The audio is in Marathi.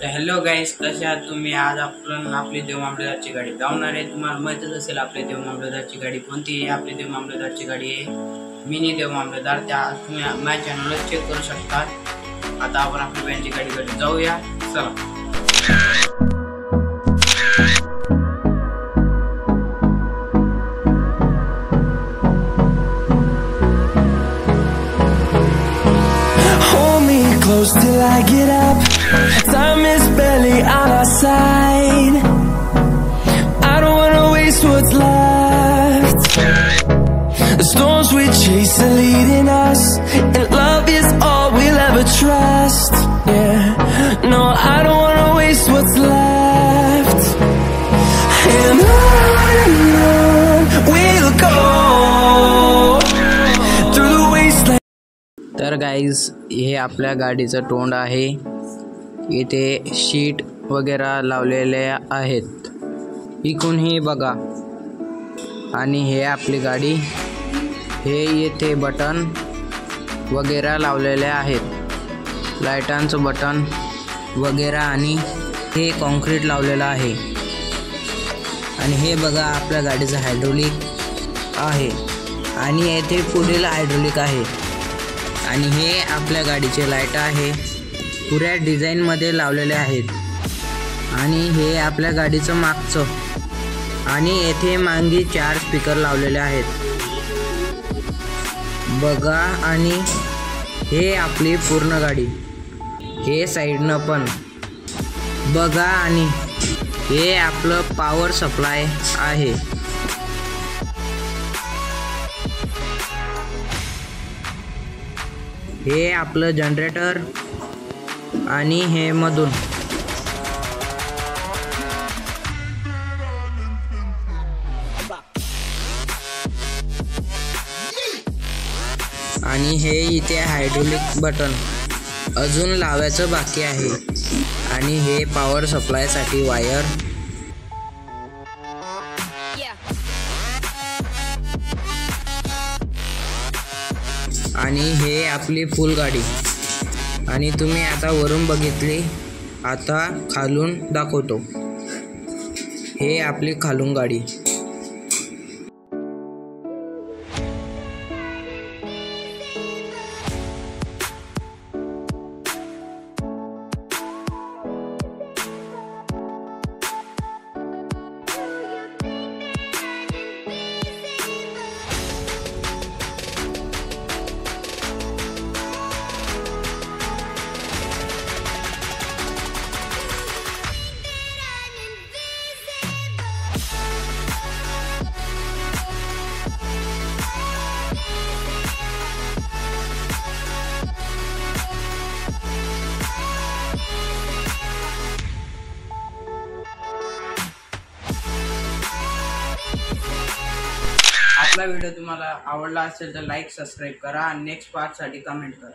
तर हॅलो गाईस, कसे आहात तुम्ही? आज आपण आपली देव मामलेदारची गाडी धावणार आहे. तुम्हाला माहितच असेल आपली देव मामलेदारची गाडी कोणती आहे. आपली देव मामलेदारची गाडी आहे मिनी देव मामलेदार. त्या तुम्ही माझ्या चॅनलवर चेक करू शकता. आता आपण आपली बँची गाडीकडे जाऊया, चला. Close till I get up. Time is barely on our side. I don't wanna waste what's left. The storms we chase are leading us, and love is all we'll ever trust. Yeah, no, I don't wanna waste what's left. And on we'll go through the wasteland. तर गाईज, हे आपल्या गाडीचं तोंड आहे. इथे शीट वगैरे लावलेले आहेत. इकूनही बघा. आणि हे आपली गाडी. हे येथे बटन वगैरे लावलेले आहेत, लाईटांचं बटन वगैरे. आणि हे कॉन्क्रीट लावलेलं आहे. आणि हे बघा आपल्या गाडीचं हायड्रोलिक आहे. आणि येथे पुढील हायड्रोलिक आहे. आणि हे आपल्या गाडीचे लाईट आहे, पुऱ्या डिझाईनमध्ये लावलेले आहेत. आणि हे आपल्या गाडीचं मागचं. आणि येथे मागे 4 स्पीकर लावलेले आहेत बघा. आणि हे आपली पूर्ण गाडी. हे साईडनं पण बघा. आणि हे आपलं पॉवर सप्लाय आहे. हे आपलं जनरेटर. आणि हे मधून आणि हे इथे हायड्रोलिक बटन अजून लावायचं बाकी आहे. आणि हे पॉवर सप्लायसाठी वायर. आणि हे आपली फुल गाडी. आणि तुम्ही आता वरून बघितली, आता खालून दाखवतो. हे आपली खालून गाडी. आपला व्हिडिओ तुम्हाला आवडला असेल तर लाईक, सबस्क्राईब करा आणि नेक्स्ट पार्टसाठी कमेंट करा.